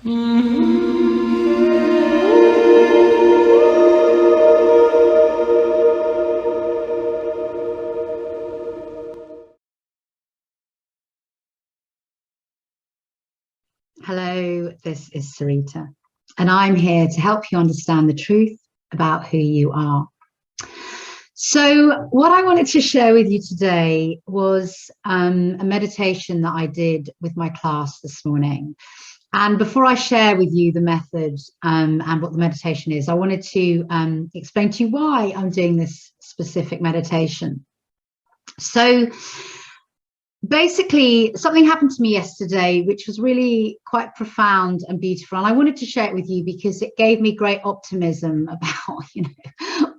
Hello, this is Sarita, and I'm here to help you understand the truth about who you are. So what I wanted to share with you today was a meditation that I did with my class this morning. And before I share with you the method and what the meditation is, I wanted to explain to you why I'm doing this specific meditation. So basically, something happened to me yesterday, which was really quite profound and beautiful. And I wanted to share it with you because it gave me great optimism about,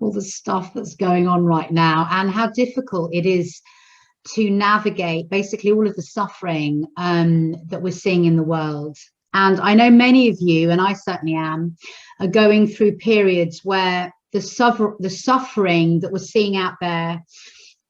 all the stuff that's going on right now and how difficult it is to navigate basically all of the suffering that we're seeing in the world. And I know many of you, and I certainly am, are going through periods where the suffering that we're seeing out there,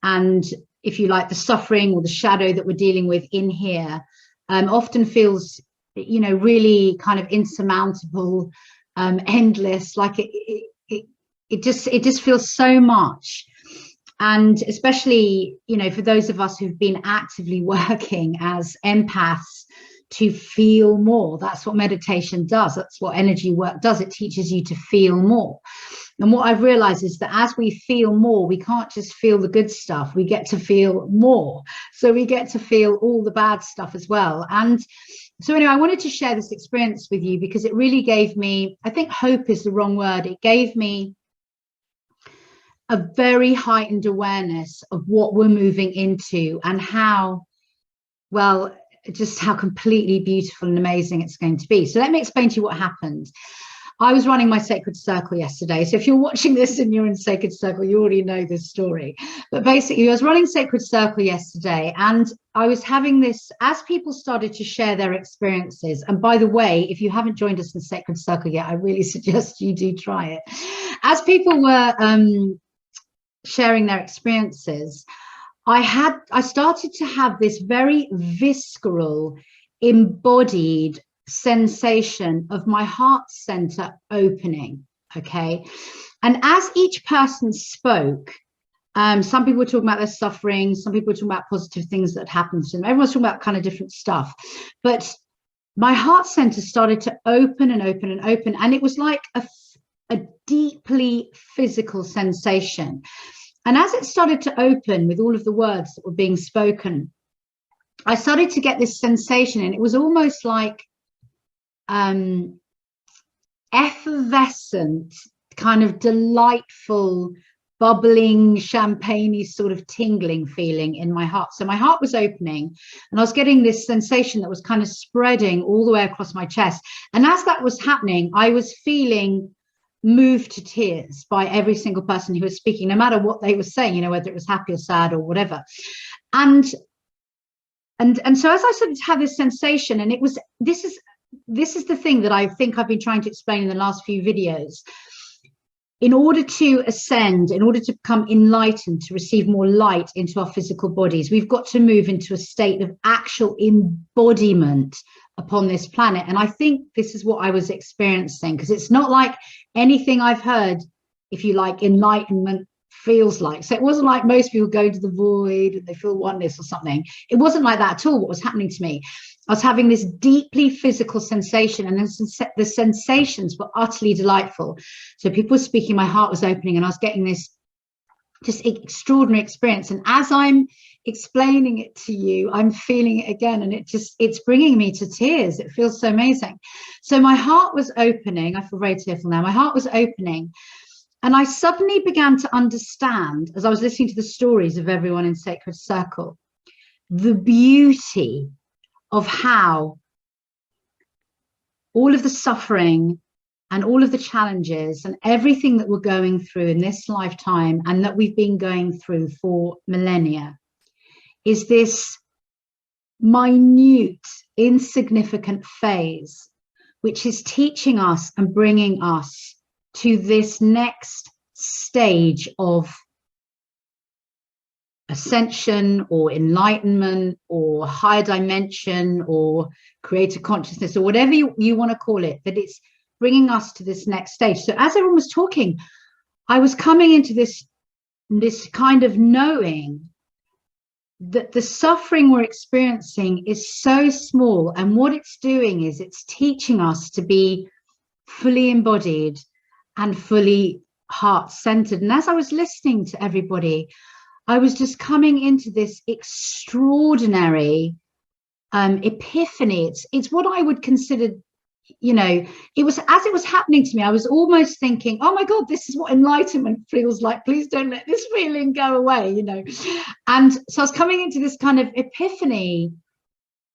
and if you like, the suffering or the shadow that we're dealing with in here, often feels, really kind of insurmountable, endless, like it just feels so much. And especially, for those of us who've been actively working as empaths to feel more. That's what meditation does. That's what energy work does. It teaches you to feel more. And what I've realized is that as we feel more, we can't just feel the good stuff. We get to feel more. So we get to feel all the bad stuff as well. And so anyway, I wanted to share this experience with you because it really gave me, I think hope is the wrong word. It gave me a very heightened awareness of what we're moving into and how, well, just how completely beautiful and amazing it's going to be. So let me explain to you what happened. I was running my sacred circle yesterday. So if you're watching this and you're in sacred circle, you already know this story. But basically, I was running sacred circle yesterday, and I was having this, as people started to share their experiences. And by the way, if you haven't joined us in sacred circle yet, I really suggest you do try it. As people were sharing their experiences, I started to have this very visceral, embodied sensation of my heart center opening. Okay. And as each person spoke, some people were talking about their suffering, some people were talking about positive things that happened to them. Everyone's talking about kind of different stuff. But my heart center started to open and open and open. And it was like a deeply physical sensation. And as it started to open with all of the words that were being spoken, I started to get this sensation, and it was almost like effervescent, kind of delightful, bubbling, champagne-y sort of tingling feeling in my heart. So my heart was opening, and I was getting this sensation that was kind of spreading all the way across my chest. And as that was happening, I was feeling moved to tears by every single person who was speaking, no matter what they were saying, whether it was happy or sad or whatever. And so as I started to have this sensation, and this is the thing that I think I've been trying to explain in the last few videos. In order to ascend, in order to become enlightened, to receive more light into our physical bodies, we've got to move into a state of actual embodiment upon this planet. And I think this is what I was experiencing, because it's not like anything I've heard, if you like, enlightenment feels like. So it wasn't like most people go to the void and they feel oneness or something. It wasn't like that at all what was happening to me. I was having this deeply physical sensation, and the sensations were utterly delightful. So people were speaking, my heart was opening, and I was getting this just extraordinary experience. And as I'm explaining it to you, I'm feeling it again, and it's bringing me to tears. It feels so amazing. So my heart was opening. I feel very tearful now. My heart was opening, and I suddenly began to understand, as I was listening to the stories of everyone in Sacred Circle, the beauty of how all of the suffering and all of the challenges and everything that we're going through in this lifetime, and that we've been going through for millennia, is this minute, insignificant phase, which is teaching us and bringing us to this next stage of ascension or enlightenment or higher dimension or creator consciousness or whatever you want to call it, that it's bringing us to this next stage. So as everyone was talking, I was coming into this kind of knowing that the suffering we're experiencing is so small, and what it's doing is it's teaching us to be fully embodied and fully heart-centered. And as I was listening to everybody, I was just coming into this extraordinary epiphany. It's what I would consider, you know, it was as it was happening to me, I was almost thinking, oh my God, this is what enlightenment feels like. Please don't let this feeling go away, you know. And so I was coming into this kind of epiphany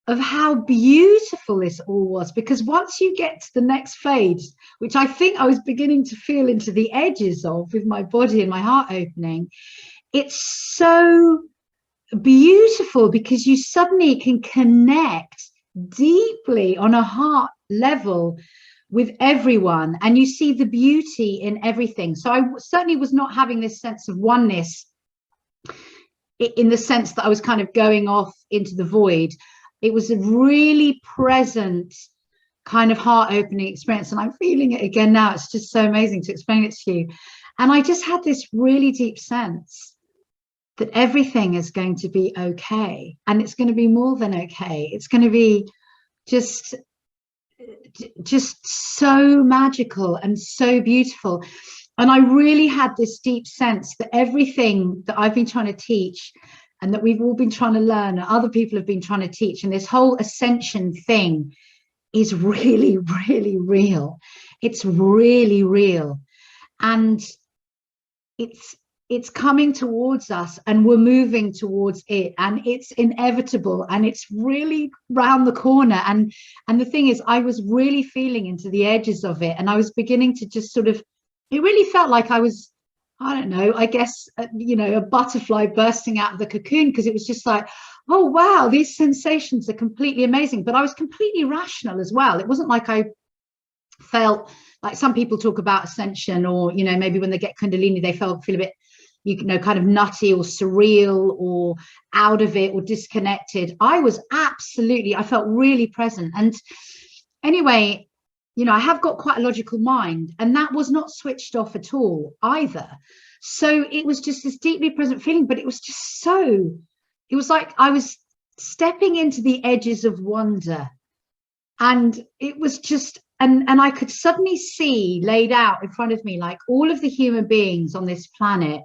of how beautiful this all was, because once you get to the next phase, which I think I was beginning to feel into the edges of with my body and my heart opening, it's so beautiful because you suddenly can connect deeply on a heart level with everyone, and you see the beauty in everything. So I certainly was not having this sense of oneness in the sense that I was kind of going off into the void. It was a really present kind of heart-opening experience, and I'm feeling it again now. It's just so amazing to explain it to you. And I just had this really deep sense that everything is going to be okay, and it's going to be more than okay. It's going to be just so magical and so beautiful. And I really had this deep sense that everything that I've been trying to teach and that we've all been trying to learn and other people have been trying to teach, and this whole ascension thing is really, really real. It's really real. And it's coming towards us, and we're moving towards it, and it's inevitable, and it's really round the corner. And the thing is, I was really feeling into the edges of it, and I was beginning to just sort of, it really felt like I was, I don't know, I guess, you know, a butterfly bursting out of the cocoon, because it was just like, oh wow, these sensations are completely amazing. But I was completely rational as well. It wasn't like I felt like some people talk about ascension, or, you know, maybe when they get kundalini, they feel a bit, you know, kind of nutty or surreal or out of it or disconnected. I was absolutely, I felt really present. And anyway, you know, I have got quite a logical mind, and that was not switched off at all either. So it was just this deeply present feeling, but it was just so, it was like I was stepping into the edges of wonder. And it was just, and I could suddenly see laid out in front of me, like all of the human beings on this planet,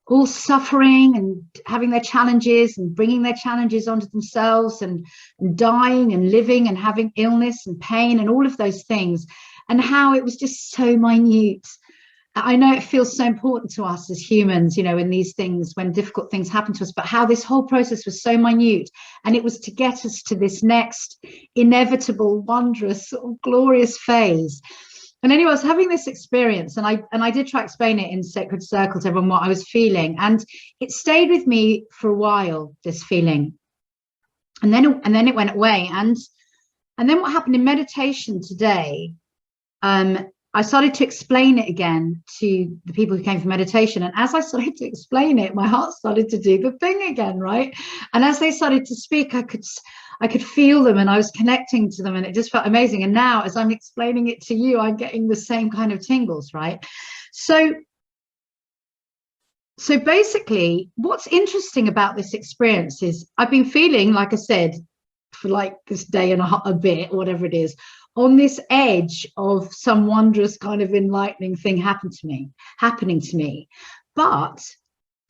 all suffering and having their challenges and bringing their challenges onto themselves, and dying and living and having illness and pain and all of those things, and how it was just so minute. I know it feels so important to us as humans, you know, in these things, when difficult things happen to us, but how this whole process was so minute, and it was to get us to this next inevitable, wondrous, glorious phase. And anyway, I was having this experience, and I did try to explain it in Sacred Circle to everyone what I was feeling, and it stayed with me for a while, this feeling, and then it went away. And then what happened in meditation today, I started to explain it again to the people who came for meditation, and as I started to explain it, my heart started to do the thing again, right? And as they started to speak, I could feel them, and I was connecting to them, and it just felt amazing. And now, as I'm explaining it to you, I'm getting the same kind of tingles, right? So basically, what's interesting about this experience is I've been feeling, like I said, for like this day and a bit, or whatever it is, on this edge of some wondrous kind of enlightening thing happening to me. But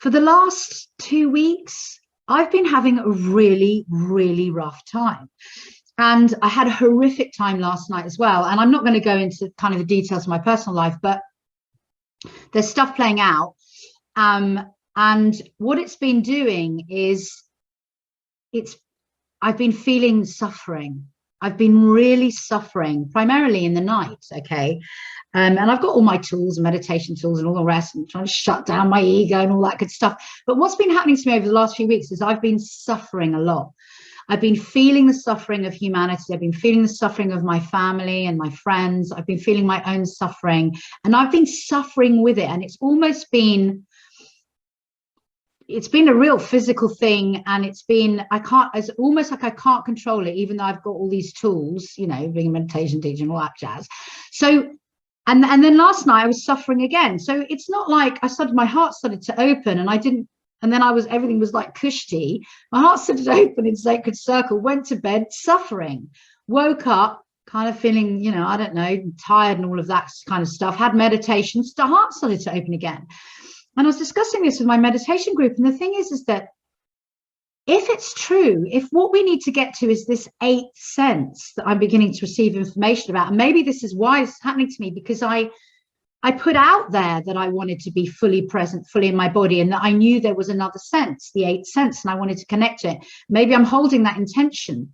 for the last 2 weeks, I've been having a really, really rough time. And I had a horrific time last night as well. And I'm not going to go into kind of the details of my personal life, but there's stuff playing out. And what it's been doing is I've been feeling suffering. I've been really suffering, primarily in the night, okay? And I've got all my tools and meditation tools and all the rest, and trying to shut down my ego and all that good stuff. But what's been happening to me over the last few weeks is I've been suffering a lot. I've been feeling the suffering of humanity. I've been feeling the suffering of my family and my friends. I've been feeling my own suffering, and I've been suffering with it. And it's almost been it's been a real physical thing, and it's almost like I can't control it, even though I've got all these tools, you know, being a meditation teacher and all that jazz. So, and then last night I was suffering again. So it's not like my heart started to open, and then everything was like cushy. My heart started to open in sacred circle, went to bed suffering, woke up kind of feeling, you know, I don't know, tired and all of that kind of stuff, had meditations, the heart started to open again. And I was discussing this with my meditation group. And the thing is that if it's true, if what we need to get to is this 8th sense that I'm beginning to receive information about, and maybe this is why it's happening to me, because I put out there that I wanted to be fully present, fully in my body, and that I knew there was another sense, the 8th sense, and I wanted to connect to it. Maybe I'm holding that intention.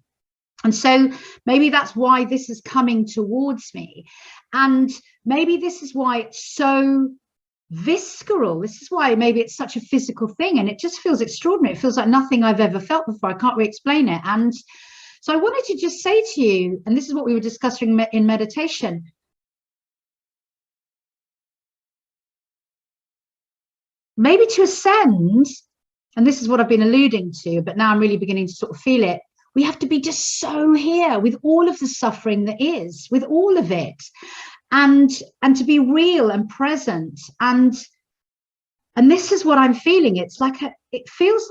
And so maybe that's why this is coming towards me. And maybe this is why it's so visceral. This is why maybe it's such a physical thing, and it just feels extraordinary. It feels like nothing I've ever felt before. I can't really explain it. And so I wanted to just say to you, and this is what we were discussing in meditation, maybe to ascend, and this is what I've been alluding to, but now I'm really beginning to sort of feel it, we have to be just so here with all of the suffering that is, with all of it. And to be real and present, and this is what I'm feeling. It's like it feels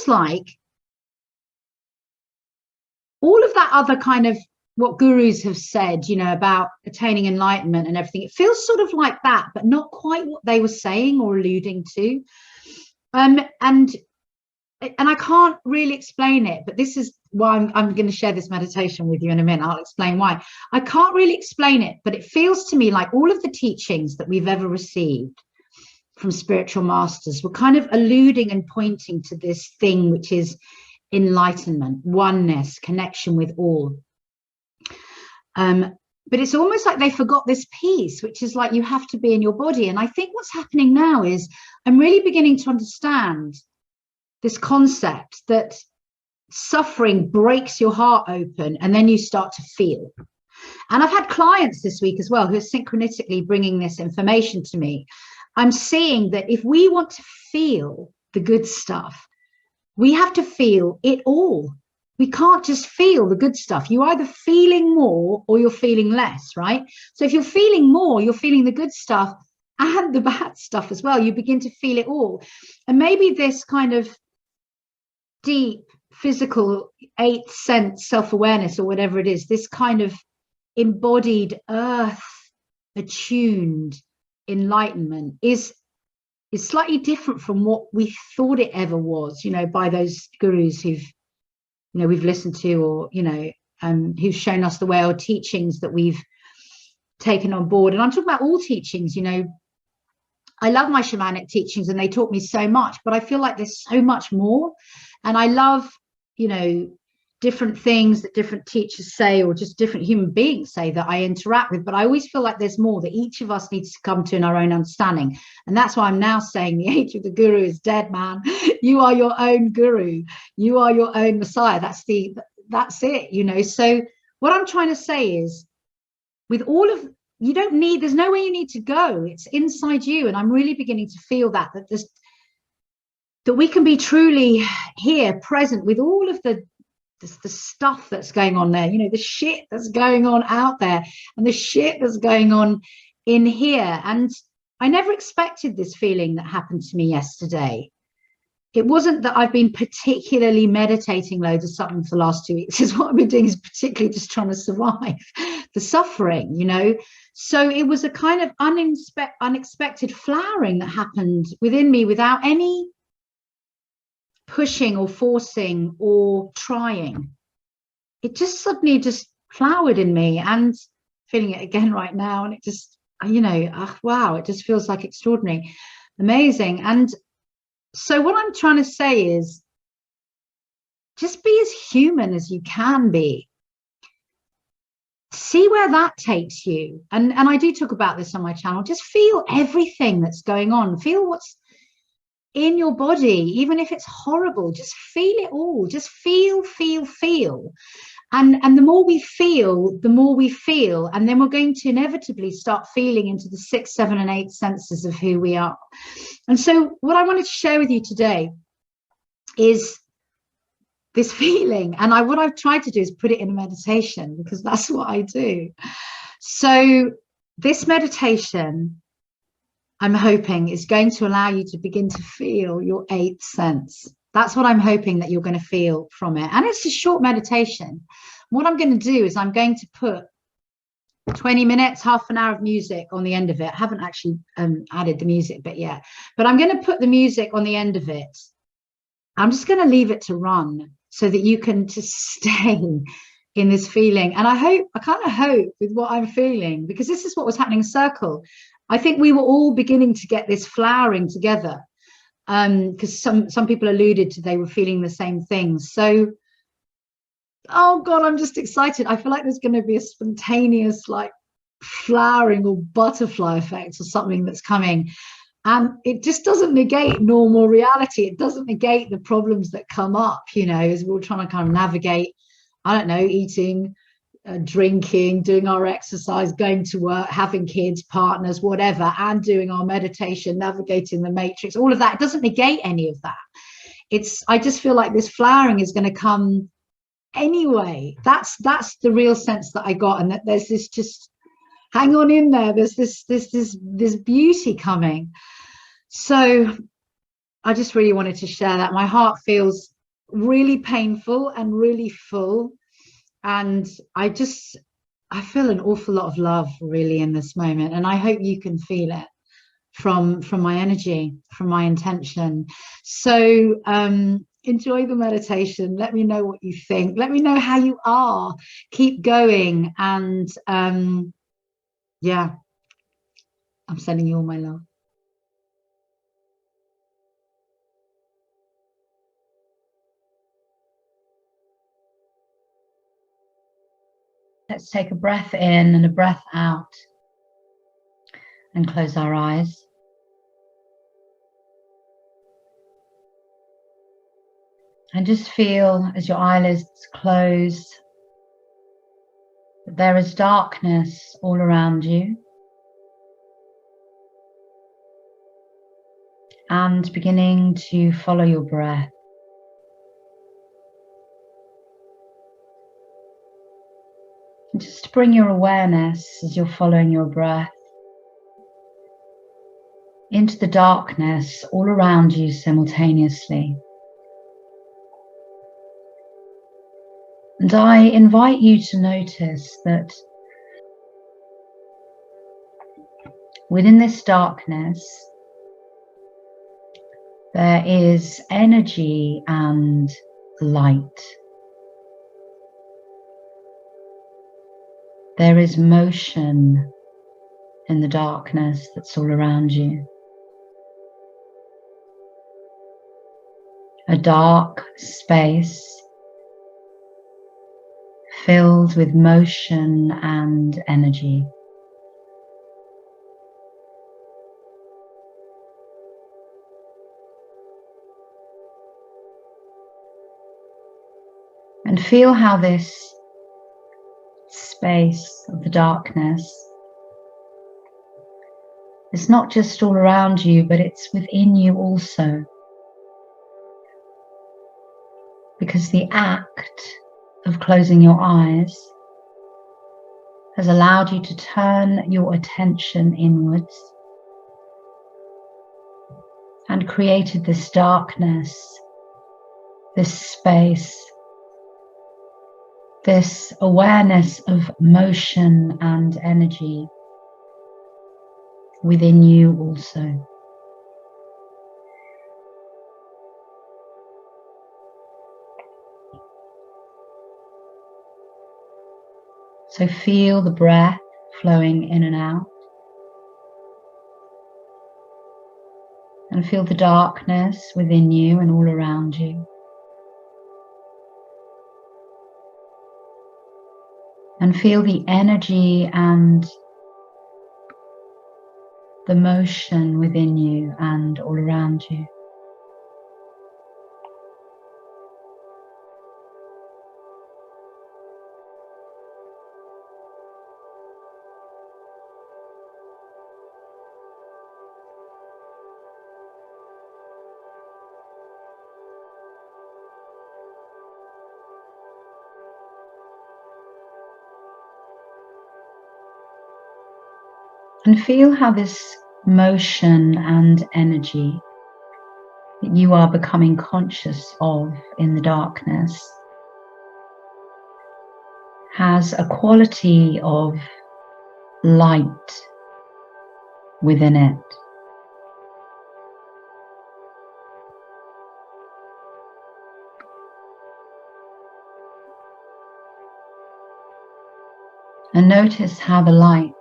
like all of that other kind of what gurus have said, you know, about attaining enlightenment and everything. It feels sort of like that, but not quite what they were saying or alluding to. And I can't really explain it, but this is why I'm going to share this meditation with you in a minute. I'll explain why. I can't really explain it, but it feels to me like all of the teachings that we've ever received from spiritual masters were kind of alluding and pointing to this thing, which is enlightenment, oneness, connection with all. But it's almost like they forgot this piece, which is like you have to be in your body. And I think what's happening now is I'm really beginning to understand this concept that suffering breaks your heart open, and then you start to feel. And I've had clients this week as well who are synchronistically bringing this information to me. I'm seeing that if we want to feel the good stuff, we have to feel it all. We can't just feel the good stuff. You're either feeling more or you're feeling less, right? So if you're feeling more, you're feeling the good stuff and the bad stuff as well. You begin to feel it all. And maybe this kind of deep physical 8th sense self-awareness, or whatever it is, this kind of embodied earth attuned enlightenment is slightly different from what we thought it ever was, you know, by those gurus who've, you know, we've listened to, or, you know, who've shown us the way, or teachings that we've taken on board. And I'm talking about all teachings. You know, I love my shamanic teachings and they taught me so much, but I feel like there's so much more. And I love, you know, different things that different teachers say, or just different human beings say that I interact with. But I always feel like there's more that each of us needs to come to in our own understanding. And that's why I'm now saying the age of the guru is dead, man. You are your own guru. You are your own Messiah. That's it, you know. So what I'm trying to say is, with all of, you don't need, there's nowhere you need to go. It's inside you. And I'm really beginning to feel that there's, that we can be truly here, present with all of the stuff that's going on there, you know, the shit that's going on out there and the shit that's going on in here. And I never expected this feeling that happened to me yesterday. It wasn't that I've been particularly meditating loads or something for the last 2 weeks. Is what I've been doing is particularly just trying to survive the suffering, you know. So it was a kind of unexpected flowering that happened within me without any pushing or forcing or trying. It just suddenly just flowered in me, and feeling it again right now. And it just, you know, wow, it just feels like extraordinary, amazing. And so what I'm trying to say is, just be as human as you can be. See where that takes you. And I do talk about this on my channel. Just feel everything that's going on. Feel what's in your body, even if it's horrible. Just feel it all. Just feel. And the more we feel, and then we're going to inevitably start feeling into the 6, 7, and 8 senses of who we are. And so what I wanted to share with you today is this feeling. And what I've tried to do is put it in a meditation, because that's what I do. So this meditation, I'm hoping, is going to allow you to begin to feel your 8th sense. That's what I'm hoping that you're going to feel from it. And it's a short meditation. What I'm going to do is I'm going to put 20 minutes, half an hour of music on the end of it. I haven't actually added the music bit yet, but I'm going to put the music on the end of it. I'm just going to leave it to run so that you can just stay in this feeling. And I kind of hope with what I'm feeling, because this is what was happening in Circle. I think we were all beginning to get this flowering together, because some people alluded to they were feeling the same things. So, oh God, I'm just excited. I feel like there's going to be a spontaneous like flowering or butterfly effect or something that's coming. And it just doesn't negate normal reality. It doesn't negate the problems that come up, you know, as we're all trying to kind of navigate, I don't know, eating, drinking, doing our exercise, going to work, having kids, partners, whatever, and doing our meditation, navigating the matrix, all of that. It doesn't negate any of that. I just feel like this flowering is going to come anyway. That's the real sense that I got, and that there's this, just hang on in there, there's this beauty coming. So I just really wanted to share that. My heart feels really painful and really full, and I feel an awful lot of love really in this moment, and I hope you can feel it from my energy, from my intention. So enjoy the meditation. Let me know what you think. Let me know how you are. Keep going. And yeah, I'm sending you all my love. Let's take a breath in and a breath out and close our eyes. And just feel as your eyelids close that there is darkness all around you. And beginning to follow your breath. And just bring your awareness as you're following your breath into the darkness all around you simultaneously. And I invite you to notice that within this darkness, there is energy and light. There is motion in the darkness that's all around you. A dark space filled with motion and energy. And feel how this space of the darkness is not just all around you, but it's within you also. Because the act of closing your eyes has allowed you to turn your attention inwards and created this darkness, this space, this awareness of motion and energy within you also. So feel the breath flowing in and out. And feel the darkness within you and all around you. And feel the energy and the motion within you and all around you. And feel how this motion and energy that you are becoming conscious of in the darkness has a quality of light within it. And notice how the light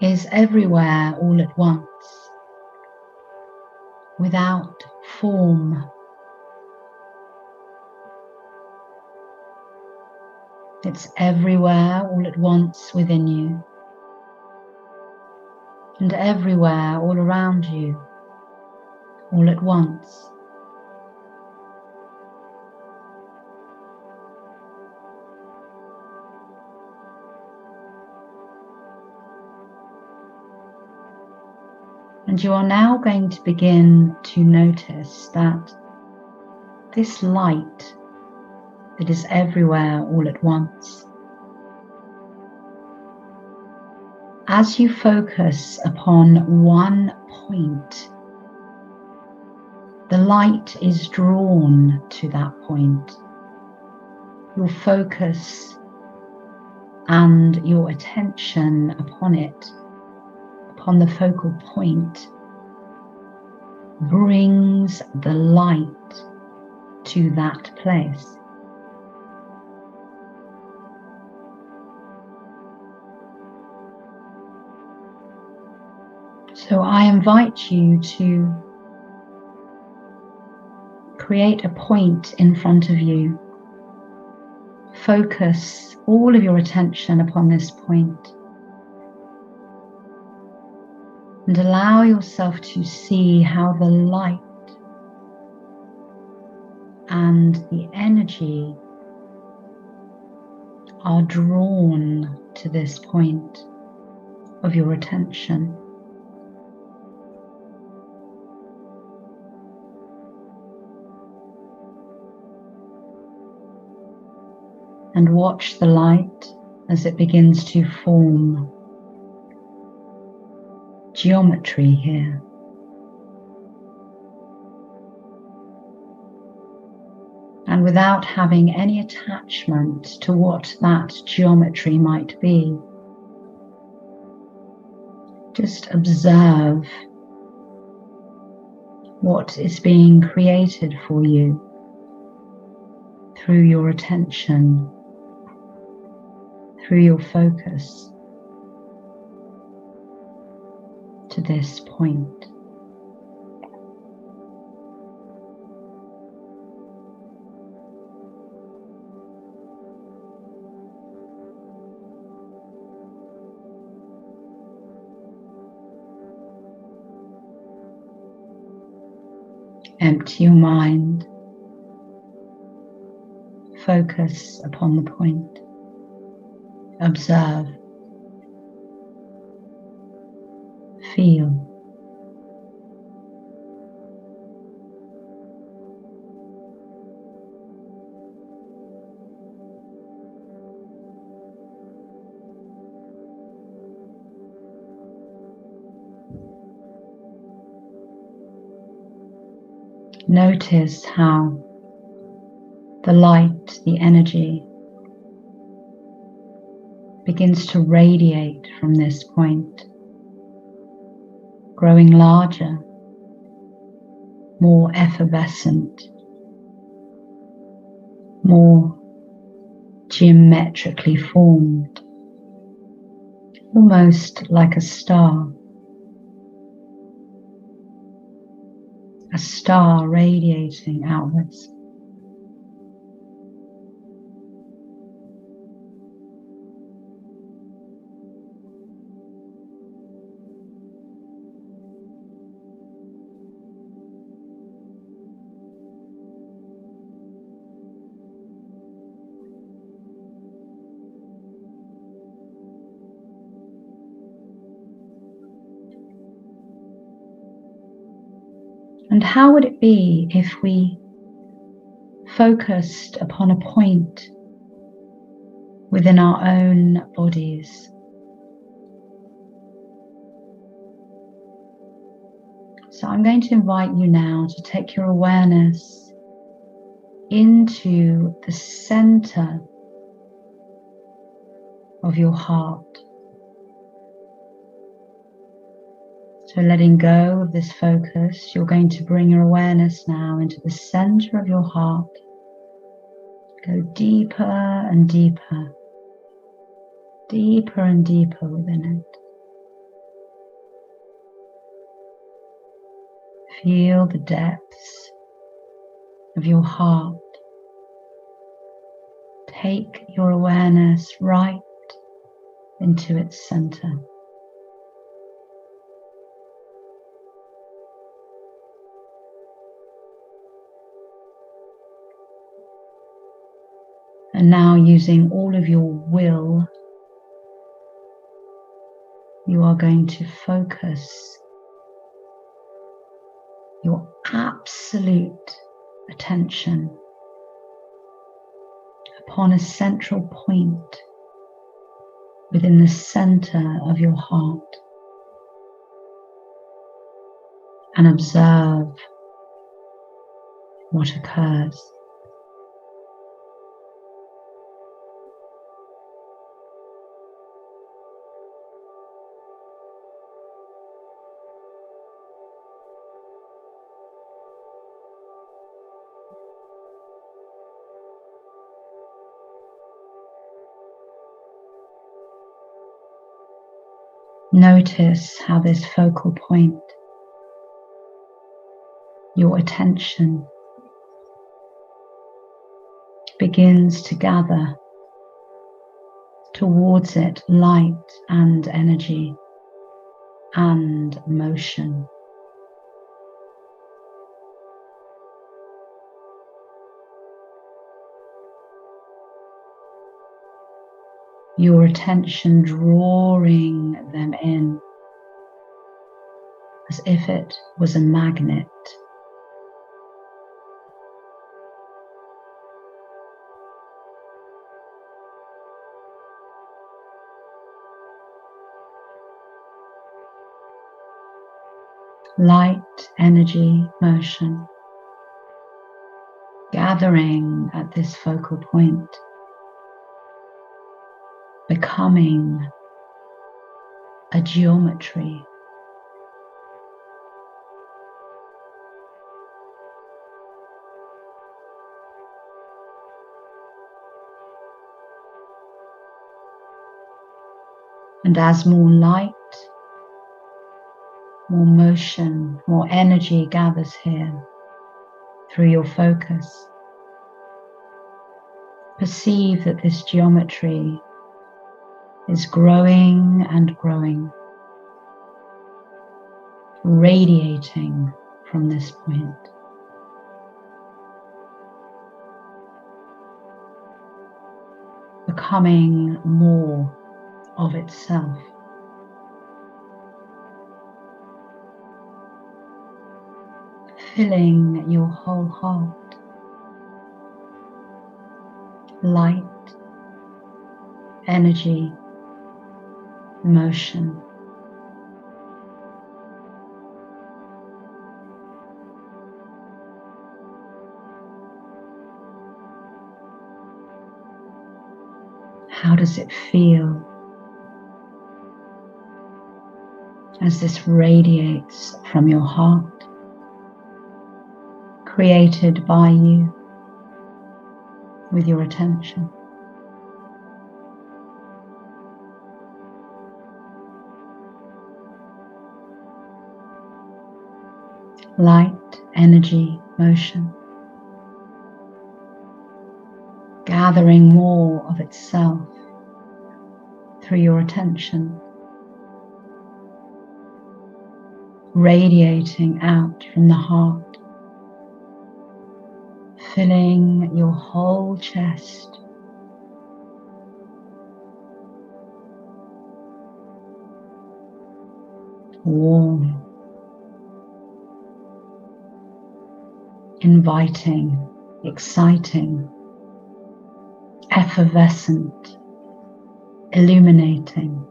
is everywhere all at once, without form. It's everywhere all at once within you, and everywhere all around you, all at once. And you are now going to begin to notice that this light that is everywhere all at once, as you focus upon one point, the light is drawn to that point. Your focus and your attention upon it, upon the focal point, brings the light to that place. So I invite you to create a point in front of you. Focus all of your attention upon this point. And allow yourself to see how the light and the energy are drawn to this point of your attention. And watch the light as it begins to form geometry here. And without having any attachment to what that geometry might be, just observe what is being created for you through your attention, through your focus to this point. Empty your mind. Focus upon the point. Observe. Feel. Notice how the light, the energy, begins to radiate from this point, growing larger, more effervescent, more geometrically formed, almost like a star radiating outwards. And how would it be if we focused upon a point within our own bodies. So I'm going to invite you now to take your awareness into the center of your heart. So letting go of this focus, you're going to bring your awareness now into the center of your heart. Go deeper and deeper, deeper and deeper within it. Feel the depths of your heart. Take your awareness right into its center. And now, using all of your will, you are going to focus your absolute attention upon a central point within the center of your heart and observe what occurs. Notice how this focal point, your attention, begins to gather towards it light and energy and motion. Your attention drawing them in as if it was a magnet. Light, energy, motion, gathering at this focal point, becoming a geometry. And as more light, more motion, more energy gathers here through your focus, perceive that this geometry is growing and growing, radiating from this point. Becoming more of itself. Filling your whole heart. Light, energy, motion. How does it feel as this radiates from your heart, created by you with your attention? Light, energy, motion, gathering more of itself through your attention, radiating out from the heart, filling your whole chest. Warm, inviting, exciting, effervescent, illuminating,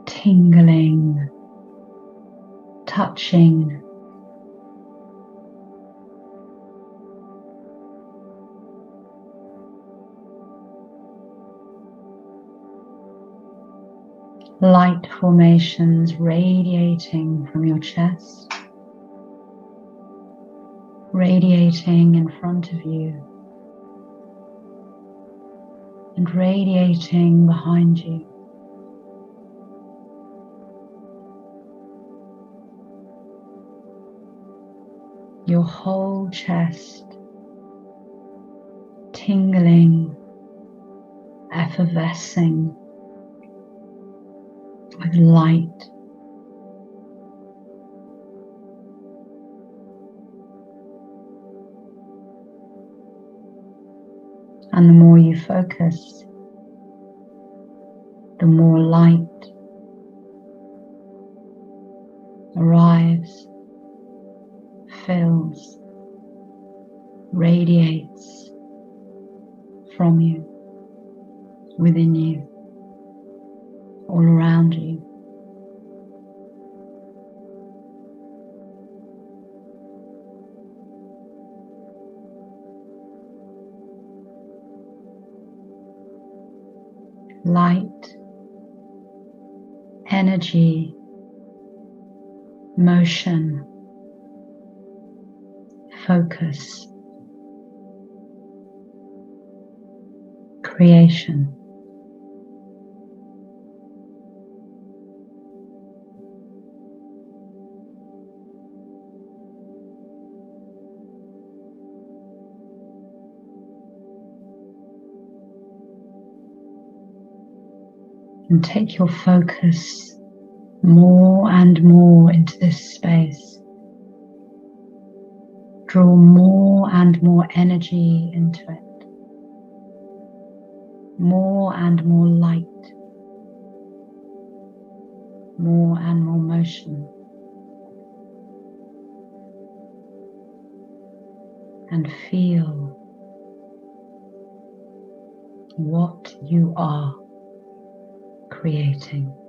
tingling, touching, light formations radiating from your chest, radiating in front of you, and radiating behind you. Your whole chest tingling, effervescing with light. And the more you focus, the more light arrives, fills, radiates from you, within you, all around you. Light, energy, motion, focus, creation. And take your focus more and more into this space. Draw more and more energy into it. More and more light. More and more motion. And feel what you are creating.